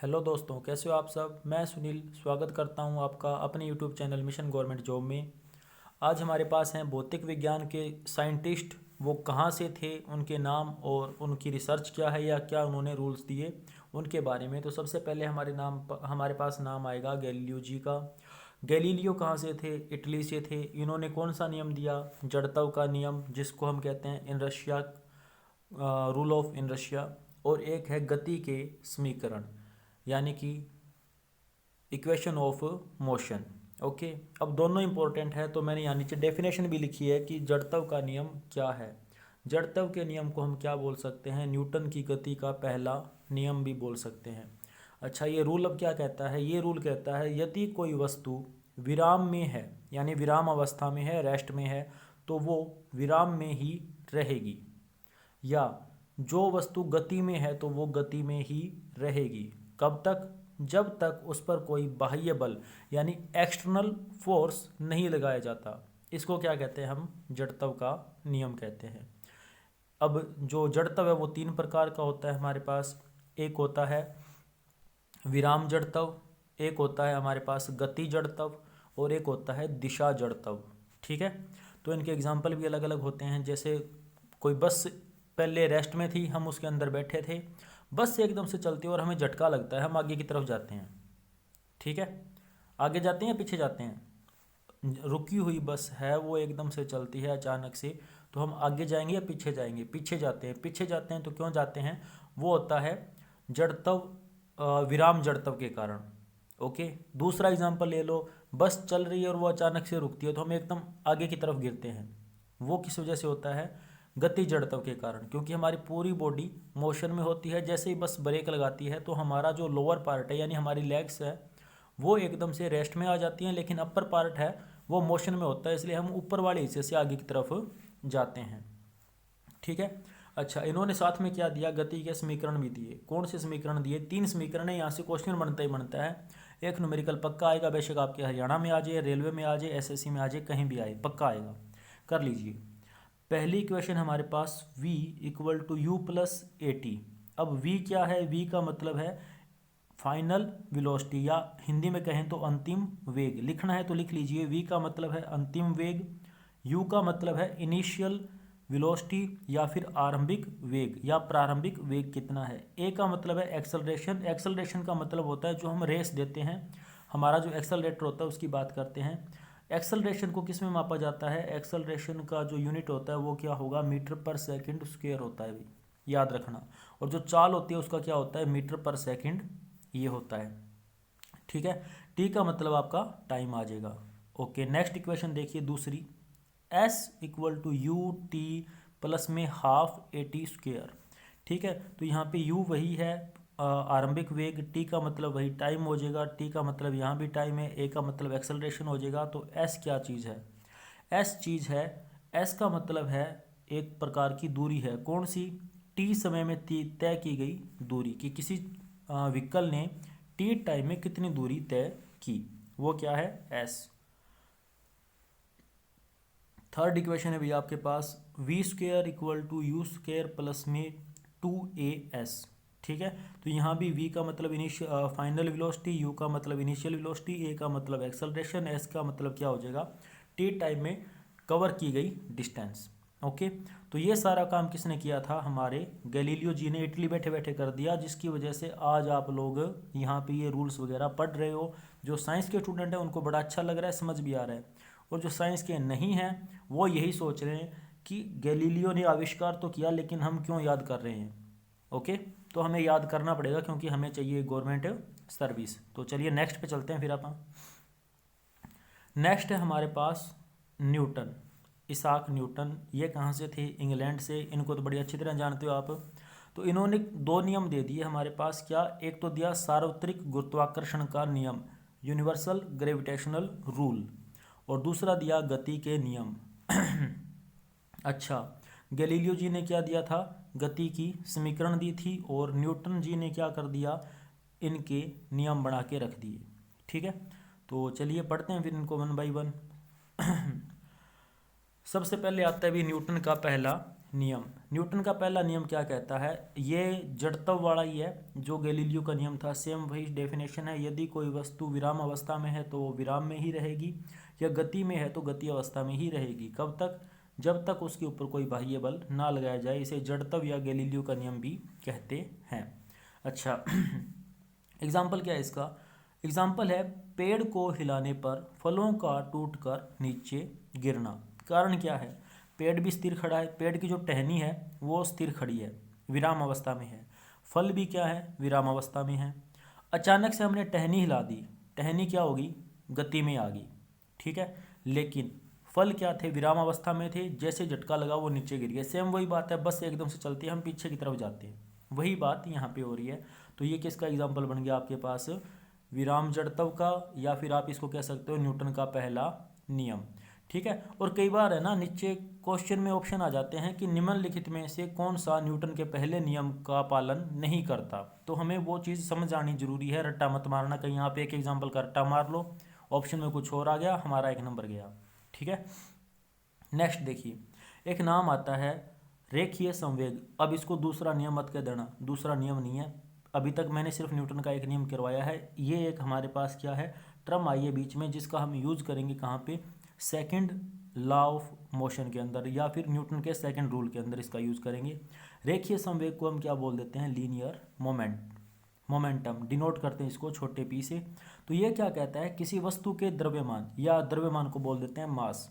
Hello दोस्तों, कैसे हो आप सब। मैं सुनील स्वागत करता हूं आपका अपने YouTube channel mission government job में। आज हमारे पास हैं भौतिक विज्ञान के साइंटिस्ट। वो कहां से थे, उनके नाम और उनकी रिसर्च क्या है या क्या उन्होंने रूल्स दिए उनके बारे में। तो सबसे पहले हमारे पास नाम आएगा गैलीलियो जी का। गैलीलियो कहाँ से थे? इटली से थे। इन्होंने कौन सा नियम दिया? जड़त्व का नियम, जिसको हम कहते हैं in Russia rule of in Russia. और एक है गति के समीकरण, यानी कि इक्वेशन ऑफ मोशन। ओके, अब दोनों इंपॉर्टेंट है, तो मैंने यहाँ नीचे डेफिनेशन भी लिखी है कि जड़त्व का नियम क्या है। जड़त्व के नियम को हम क्या बोल सकते हैं? न्यूटन की गति का पहला नियम भी बोल सकते हैं। अच्छा, ये रूल अब क्या कहता है? ये रूल कहता है यदि कोई वस्तु विराम में है, यानी विराम अवस्था में है, रेस्ट में है, तो वो विराम में ही रहेगी। या जो वस्तु गति में है तो वो गति में ही रहेगी। कब तक? जब तक उस पर कोई बाह्य बल यानी एक्सटर्नल फोर्स नहीं लगाया जाता। इसको क्या कहते हैं? हम जड़त्व का नियम कहते हैं। अब जो जड़त्व है वो तीन प्रकार का होता है हमारे पास। एक होता है विराम जड़त्व, एक होता है हमारे पास गति जड़त्व, और एक होता है दिशा जड़त्व। ठीक है, तो इनके एग्जाम्पल भी अलग अलग होते हैं। जैसे कोई बस पहले रेस्ट में थी, हम उसके अंदर बैठे थे, बस से एकदम से चलती है और हमें झटका लगता है, हम आगे की तरफ जाते हैं। ठीक है, आगे जाते हैं या पीछे जाते हैं? रुकी हुई बस है, वो एकदम से चलती है अचानक से, तो हम आगे जाएंगे या पीछे जाएंगे? पीछे जाते हैं। पीछे जाते हैं तो क्यों जाते हैं? वो होता है जड़त्व, विराम जड़त्व के कारण। ओके, दूसरा एग्जांपल ले लो। बस चल रही है और वो अचानक से रुकती है तो हम एकदम आगे की तरफ गिरते हैं। वो किस वजह से होता है? गति जड़त्व के कारण, क्योंकि हमारी पूरी बॉडी मोशन में होती है। जैसे ही बस ब्रेक लगाती है तो हमारा जो लोअर पार्ट है, यानी हमारी लेग्स है, वो एकदम से रेस्ट में आ जाती हैं, लेकिन अपर पार्ट है वो मोशन में होता है, इसलिए हम ऊपर वाले हिस्से से आगे की तरफ जाते हैं। ठीक है। अच्छा, इन्होंने साथ में क्या दिया? गति के समीकरण भी दिए। कौन से समीकरण दिए? तीन समीकरण है, यहाँ से क्वेश्चन बनता ही बनता है। एक न्यूमेरिकल पक्का आएगा, बेशक आपके हरियाणा में आ जाए, रेलवे में आ जाए, एसएससी में आ जाए, कहीं भी आए, पक्का आएगा, कर लीजिए। पहली इक्वेशन हमारे पास v equal to u plus a t. अब v क्या है? v का मतलब है फाइनल वेलोसिटी, या हिंदी में कहें तो अंतिम वेग। लिखना है तो लिख लीजिए, v का मतलब है अंतिम वेग, u का मतलब है इनिशियल वेलोसिटी या फिर आरंभिक वेग या प्रारंभिक वेग कितना है। a का मतलब है एक्सेलरेशन। एक्सेलरेशन का मतलब होता है जो हम रेस देते हैं, हमारा जो एक्सेलरेटर होता है उसकी बात करते हैं। एक्सेलरेशन को किस में मापा जाता है? एक्सेलरेशन का जो यूनिट होता है वो क्या होगा? मीटर पर सेकंड स्क्वायर होता है, भी याद रखना। और जो चाल होती है उसका क्या होता है? मीटर पर सेकंड ये होता है। ठीक है, टी का मतलब आपका टाइम आ जाएगा। ओके, नेक्स्ट इक्वेशन देखिए दूसरी। S equal to u t plus में हाफ ए टी स्क्वेयर। ठीक है, तो यहाँ पे यू वही है आरंभिक वेग, टी का मतलब वही टाइम हो जाएगा, टी का मतलब यहाँ भी टाइम है, ए का मतलब एक्सेलरेशन हो जाएगा। तो एस क्या चीज़ है? एस चीज़ है, एस का मतलब है एक प्रकार की दूरी है। कौन सी? टी समय में तय की गई दूरी, कि किसी व्हीकल ने टी टाइम में कितनी दूरी तय की, वो क्या है? एस। थर्ड इक्वेशन है भैया आपके पास V square equal to U square plus में टू ए एस। ठीक है, तो यहाँ भी v का मतलब इनिशियल फाइनल वेलोसिटी, u का मतलब इनिशियल वेलोसिटी, a का मतलब एक्सेलरेशन, s का मतलब क्या हो जाएगा? t टाइम में कवर की गई डिस्टेंस। ओके, तो ये सारा काम किसने किया था? हमारे गैलीलियो जी ने इटली बैठे बैठे कर दिया, जिसकी वजह से आज आप लोग यहाँ पे ये रूल्स वगैरह पढ़ रहे हो। जो साइंस के स्टूडेंट हैं उनको बड़ा अच्छा लग रहा है, समझ भी आ रहा है, और जो साइंस के नहीं हैं वो यही सोच रहे हैं कि गैलीलियो ने आविष्कार तो किया लेकिन हम क्यों याद कर रहे हैं। ओके, तो हमें याद करना पड़ेगा क्योंकि हमें चाहिए गवर्नमेंट सर्विस। तो चलिए नेक्स्ट पे चलते हैं फिर अपन। नेक्स्ट है हमारे पास न्यूटन, इसाक न्यूटन। ये कहाँ से थे? इंग्लैंड से। इनको तो बड़ी अच्छी तरह जानते हो आप। तो इन्होंने दो नियम दे दिए हमारे पास। क्या? एक तो दिया सार्वत्रिक गुरुत्वाकर्षण का नियम, यूनिवर्सल ग्रेविटेशनल रूल, और दूसरा दिया गति के नियम। अच्छा, गैलीलियो जी ने क्या दिया था? गति की समीकरण दी थी, और न्यूटन जी ने क्या कर दिया? इनके नियम बना के रख दिए। ठीक है, तो चलिए पढ़ते हैं फिर इनको वन बाय वन। सबसे पहले आता है भी न्यूटन का पहला नियम। न्यूटन का पहला नियम क्या कहता है, ये जड़त्व वाला ही है जो गैलीलियो का नियम था, सेम वही डेफिनेशन है। यदि कोई वस्तु विराम अवस्था में है तो वो विराम में ही रहेगी, या गति में है तो गति अवस्था में ही रहेगी। कब तक, जब तक उसके ऊपर कोई बाह्य बल ना लगाया जाए। इसे जड़त्व या गैलीलियो का नियम भी कहते हैं। अच्छा एग्जाम्पल क्या है इसका, एग्जाम्पल है पेड़ को हिलाने पर फलों का टूटकर नीचे गिरना। कारण क्या है, पेड़ भी स्थिर खड़ा है, पेड़ की जो टहनी है वो स्थिर खड़ी है, विराम अवस्था में है। फल भी क्या है, विराम अवस्था में है। अचानक से हमने टहनी हिला दी, टहनी क्या होगी, गति में आ गई, ठीक है। लेकिन फल क्या थे, विराम अवस्था में थे, जैसे झटका लगा वो नीचे गिर गए। सेम वही बात है, बस एकदम से चलती है, हम पीछे की तरफ जाते हैं, वही बात यहाँ पे हो रही है। तो ये किसका एग्जाम्पल बन गया आपके पास, विराम जड़त्व का, या फिर आप इसको कह सकते हो न्यूटन का पहला नियम, ठीक है। और कई बार है ना, नीचे क्वेश्चन में ऑप्शन आ जाते हैं कि निम्नलिखित में से कौन सा न्यूटन के पहले नियम का पालन नहीं करता। तो हमें वो चीज़ समझ आनी जरूरी है, रट्टा मत मारना कहीं आप एक एग्जाम्पल का रट्टा मार लो, ऑप्शन में कुछ और आ गया, हमारा एक नंबर गया, ठीक है। नेक्स्ट देखिए, एक नाम आता है रेखीय संवेग। अब इसको दूसरा नियम मत कह देना, दूसरा नियम नहीं है, अभी तक मैंने सिर्फ न्यूटन का एक नियम करवाया है। ये एक हमारे पास क्या है, टर्म आई है बीच में, जिसका हम यूज करेंगे कहाँ पे, सेकंड लॉ ऑफ मोशन के अंदर, या फिर न्यूटन के सेकंड रूल के अंदर इसका यूज करेंगे। रेखीय संवेग को हम क्या बोल देते हैं, लीनियर मोमेंटम डिनोट करते हैं इसको छोटे पी से। तो ये क्या कहता है, किसी वस्तु के द्रव्यमान, या द्रव्यमान को बोल देते हैं मास,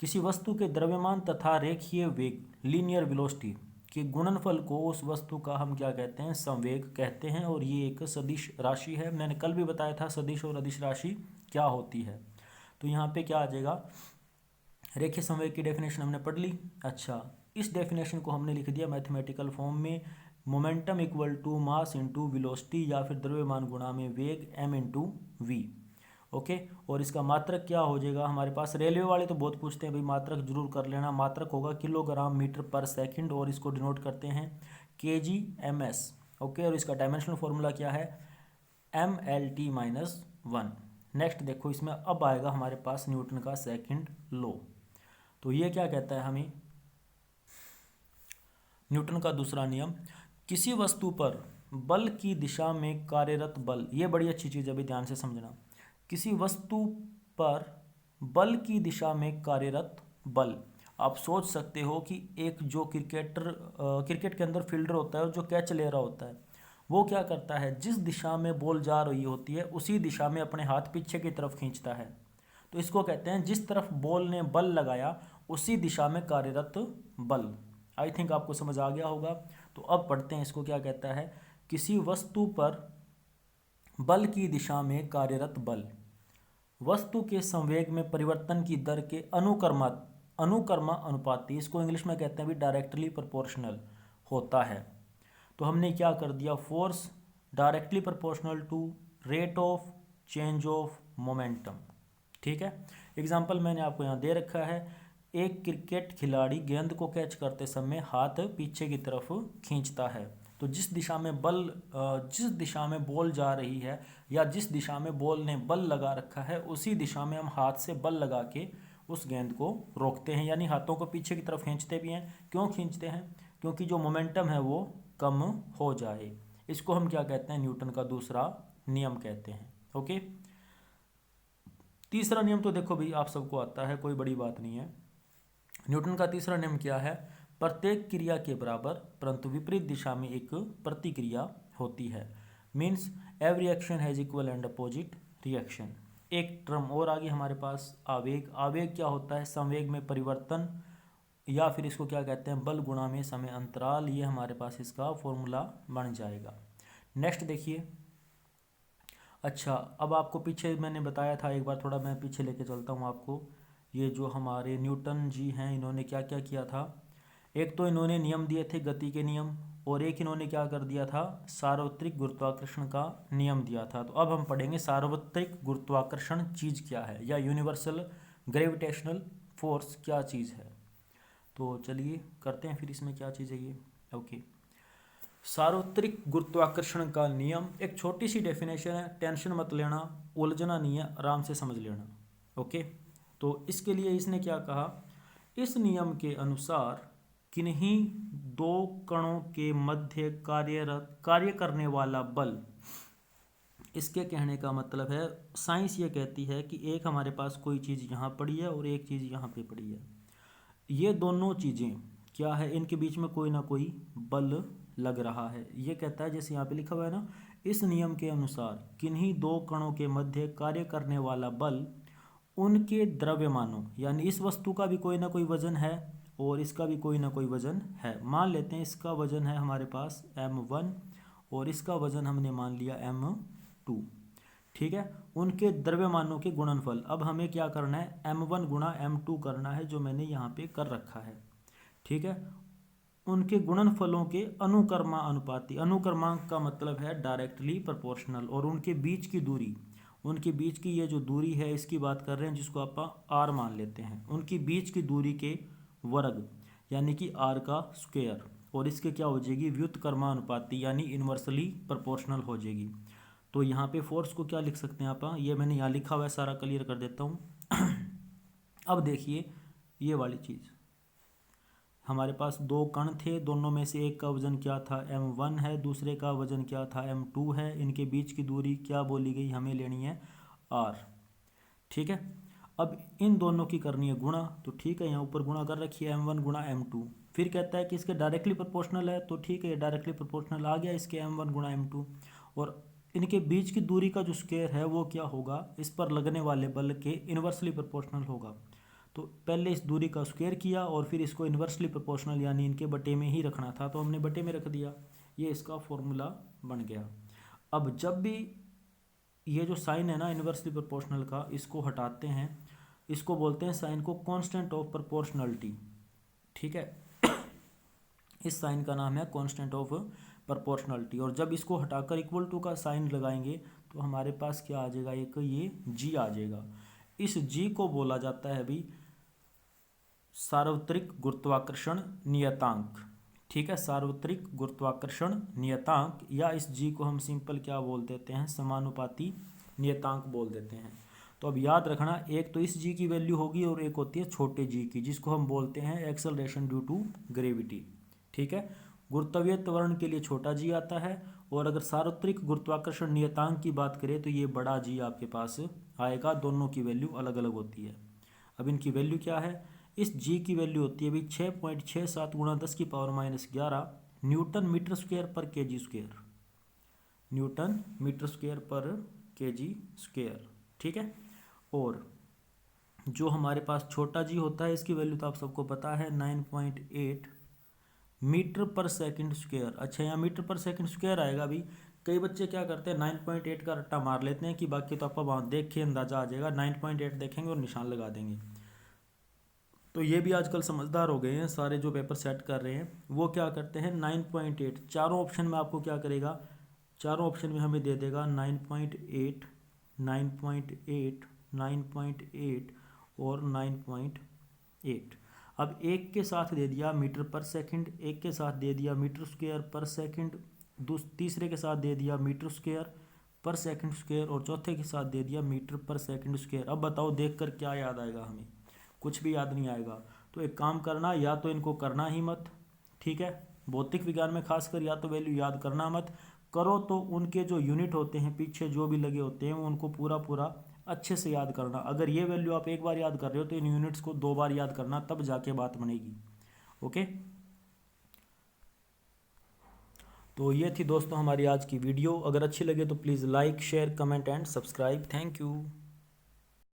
किसी वस्तु के द्रव्यमान तथा रेखीय वेग लीनियर वेलोसिटी के गुणनफल को उस वस्तु का हम क्या कहते हैं, संवेग कहते हैं। और ये एक सदिश राशि है, मैंने कल भी बताया था सदिश और अदिश राशि क्या होती है। तो यहाँ पे क्या आ जाएगा, रेखीय संवेग की डेफिनेशन हमने पढ़ ली। अच्छा, इस डेफिनेशन को हमने लिख दिया मैथमेटिकल फॉर्म में, momentum equal to mass into velocity, या फिर द्रव्यमान गुणा में वेग m इंटू वी। ओके, और इसका मात्रक क्या हो जाएगा हमारे पास, रेलवे वाले तो बहुत पूछते हैं भाई, मात्रक जरूर कर लेना। मात्रक होगा किलोग्राम मीटर पर सेकंड, और इसको डिनोट करते हैं kg/ms। ओके, और इसका डायमेंशनल फॉर्मूला क्या है, mLT-1। नेक्स्ट देखो, इसमें अब आएगा हमारे पास न्यूटन का सेकंड लॉ। तो ये क्या कहता है हमें, न्यूटन का दूसरा नियम, किसी वस्तु पर बल की दिशा में कार्यरत बल, ये बड़ी अच्छी चीज़ है, अभी ध्यान से समझना। किसी वस्तु पर बल की दिशा में कार्यरत बल, आप सोच सकते हो कि एक जो क्रिकेट के अंदर फील्डर होता है और जो कैच ले रहा होता है, वो क्या करता है, जिस दिशा में बॉल जा रही होती है उसी दिशा में अपने हाथ पीछे की तरफ खींचता है। तो इसको कहते हैं जिस तरफ बॉल ने बल लगाया उसी दिशा में कार्यरत बल। आई थिंक आपको समझ आ गया होगा। तो अब पढ़ते हैं इसको, क्या कहता है, किसी वस्तु पर बल की दिशा में कार्यरत बल वस्तु के संवेग में परिवर्तन की दर के अनुकर्मा अनुपाती, इसको इंग्लिश में कहते हैं भी डायरेक्टली प्रोपोर्शनल होता है। तो हमने क्या कर दिया, force directly proportional to rate of change of momentum, ठीक है। एग्जांपल मैंने आपको यहाँ दे रखा है, एक क्रिकेट खिलाड़ी गेंद को कैच करते समय हाथ पीछे की तरफ खींचता है। तो जिस दिशा में बॉल जा रही है, या जिस दिशा में बॉल ने बल लगा रखा है, उसी दिशा में हम हाथ से बल लगा के उस गेंद को रोकते हैं, यानी हाथों को पीछे की तरफ खींचते भी हैं। क्यों खींचते हैं, क्योंकि जो मोमेंटम है वो कम हो जाए। इसको हम क्या कहते हैं, न्यूटन का दूसरा नियम कहते हैं। ओके, तीसरा नियम तो देखो भाई आप सबको आता है, कोई बड़ी बात नहीं है। न्यूटन का तीसरा नियम क्या है, प्रत्येक क्रिया के बराबर परंतु विपरीत दिशा में एक प्रतिक्रिया होती है। Means every action has equal and opposite reaction. एक टर्म और आ गई हमारे पास, आवेग। आवेग क्या होता है, संवेग में परिवर्तन, या फिर इसको क्या कहते हैं, बल गुणा में समय अंतराल। ये हमारे पास इसका फॉर्मूला बन जाएगा। नेक्स्ट देखिए, अच्छा अब आपको पीछे मैंने बताया था, एक बार थोड़ा मैं पीछे लेके चलता हूँ आपको। ये जो हमारे न्यूटन जी हैं, इन्होंने क्या क्या किया था, एक तो इन्होंने नियम दिए थे गति के नियम, और एक इन्होंने क्या कर दिया था, सार्वत्रिक गुरुत्वाकर्षण का नियम दिया था। तो अब हम पढ़ेंगे सार्वत्रिक गुरुत्वाकर्षण चीज़ क्या है, या यूनिवर्सल ग्रेविटेशनल फोर्स क्या चीज़ है। तो चलिए करते हैं फिर इसमें क्या चीज़ है ये। ओके, सार्वत्रिक गुरुत्वाकर्षण का नियम, एक छोटी सी डेफिनेशन है, टेंशन मत लेना, उलझना नहीं है, आराम से समझ लेना। ओके, तो इसके लिए इसने क्या कहा, इस नियम के अनुसार किन्हीं दो कणों के मध्य कार्य करने वाला बल। इसके कहने का मतलब है, साइंस ये कहती है कि एक हमारे पास कोई चीज़ यहाँ पड़ी है और एक चीज़ यहाँ पे पड़ी है, ये दोनों चीज़ें क्या है, इनके बीच में कोई ना कोई बल लग रहा है। ये कहता है, जैसे यहाँ पे लिखा हुआ है ना, इस नियम के अनुसार किन्हीं दो कणों के मध्य कार्य करने वाला बल उनके द्रव्यमानों, यानी इस वस्तु का भी कोई ना कोई वजन है और इसका भी कोई ना कोई वजन है। मान लेते हैं इसका वजन है हमारे पास m1 और इसका वजन हमने मान लिया m2, ठीक है। उनके द्रव्यमानों के गुणनफल, अब हमें क्या करना है, m1 गुणा m2 करना है, जो मैंने यहाँ पे कर रखा है, ठीक है। उनके गुणनफलों के अनुक्रमानुपाती, अनुक्रमांक का मतलब है डायरेक्टली प्रोपोर्शनल, और उनके बीच की दूरी, उनके बीच की ये जो दूरी है इसकी बात कर रहे हैं, जिसको आप r मान लेते हैं, उनकी बीच की दूरी के वर्ग यानी कि r का स्क्वायर, और इसके क्या हो जाएगी, व्युत्क्रमानुपाती यानी इन्वर्सली प्रोपोर्शनल हो जाएगी। तो यहाँ पे फोर्स को क्या लिख सकते हैं आप, ये मैंने यहाँ लिखा हुआ है, सारा क्लियर कर देता हूँ। अब देखिए ये वाली चीज़, हमारे पास दो कण थे, दोनों में से एक का वजन क्या था, m1 है, दूसरे का वजन क्या था, m2 है। इनके बीच की दूरी क्या बोली गई, हमें लेनी है r, ठीक है। अब इन दोनों की करनी है गुणा, तो ठीक है, यहाँ ऊपर गुणा कर रखी है m1 गुणा m2। फिर कहता है कि इसके डायरेक्टली प्रोपोर्शनल है, तो ठीक है, डायरेक्टली प्रोपोर्शनल आ गया इसके m1 गुणा m2। और इनके बीच की दूरी का जो स्क्वायर है वो क्या होगा, इस पर लगने वाले बल के इन्वर्सली प्रोपोर्शनल होगा। तो पहले इस दूरी का स्क्वायर किया और फिर इसको इन्वर्सली प्रोपोर्शनल यानी इनके बटे में ही रखना था, तो हमने बटे में रख दिया, ये इसका फॉर्मूला बन गया। अब जब भी ये जो साइन है ना इन्वर्सली प्रोपोर्शनल का, इसको हटाते हैं, इसको बोलते हैं साइन को कांस्टेंट ऑफ प्रोपोर्शनलिटी, ठीक है। इस साइन का नाम है कांस्टेंट ऑफ प्रोपोर्शनलिटी, और जब इसको हटाकर इक्वल टू का साइन लगाएंगे तो हमारे पास क्या आ जाएगा, एक ये जी आ जाएगा। इस जी को बोला जाता है भी सार्वत्रिक गुरुत्वाकर्षण नियतांक, ठीक है, सार्वत्रिक गुरुत्वाकर्षण नियतांक, या इस जी को हम सिंपल क्या बोल देते हैं, समानुपाती नियतांक बोल देते हैं। तो अब याद रखना, एक तो इस जी की वैल्यू होगी और एक होती है छोटे जी की, जिसको हम बोलते हैं एक्सेलरेशन ड्यू टू ग्रेविटी, ठीक है। गुरुत्वीय त्वरण के लिए छोटा जी आता है, और अगर सार्वत्रिक गुरुत्वाकर्षण नियतांक की बात करें तो ये बड़ा जी आपके पास आएगा। दोनों की वैल्यू अलग अलग होती है। अब इनकी वैल्यू क्या है, इस जी की वैल्यू होती है अभी 6.67 गुणा 10⁻11 न्यूटन मीटर स्क्वायर पर kg square, newton metre square पर केजी स्क्वायर, ठीक है। और जो हमारे पास छोटा जी होता है, इसकी वैल्यू तो आप सबको पता है 9.8 मीटर पर सेकंड स्क्वायर। अच्छा, यहाँ मीटर पर सेकंड स्क्वायर आएगा। अभी कई बच्चे क्या करते हैं, 9.8 का रट्टा मार लेते हैं कि बाकी तो आपको वहाँ देख के अंदाजा आ जाएगा, 9.8 देखेंगे और निशान लगा देंगे। तो ये भी आजकल समझदार हो गए हैं सारे, जो पेपर सेट कर रहे हैं वो क्या करते हैं, 9.8 चारों ऑप्शन में आपको क्या करेगा, चारों ऑप्शन में हमें दे देगा 9.8, 9.8, 9.8 और 9.8। अब एक के साथ दे दिया मीटर पर सेकंड, एक के साथ दे दिया मीटर स्क्वायर पर सेकंड, तीसरे के साथ दे दिया मीटर स्क्वायर पर सेकंड स्क्वायर, और चौथे के साथ दे दिया मीटर पर सेकंड स्क्वायर। अब बताओ देखकर क्या याद आएगा, हमें कुछ भी याद नहीं आएगा। तो एक काम करना, या तो इनको करना ही मत, ठीक है, भौतिक विज्ञान में खासकर, या तो वैल्यू याद करना मत, करो तो उनके जो यूनिट होते हैं पीछे जो भी लगे होते हैं उनको पूरा पूरा अच्छे से याद करना। अगर ये वैल्यू आप एक बार याद कर रहे हो तो इन यूनिट्स को 2 बार याद करना, तब जाके बात बनेगी। ओके, तो ये थी दोस्तों हमारी आज की वीडियो। अगर अच्छी लगे तो please like, share, comment and subscribe. Thank you.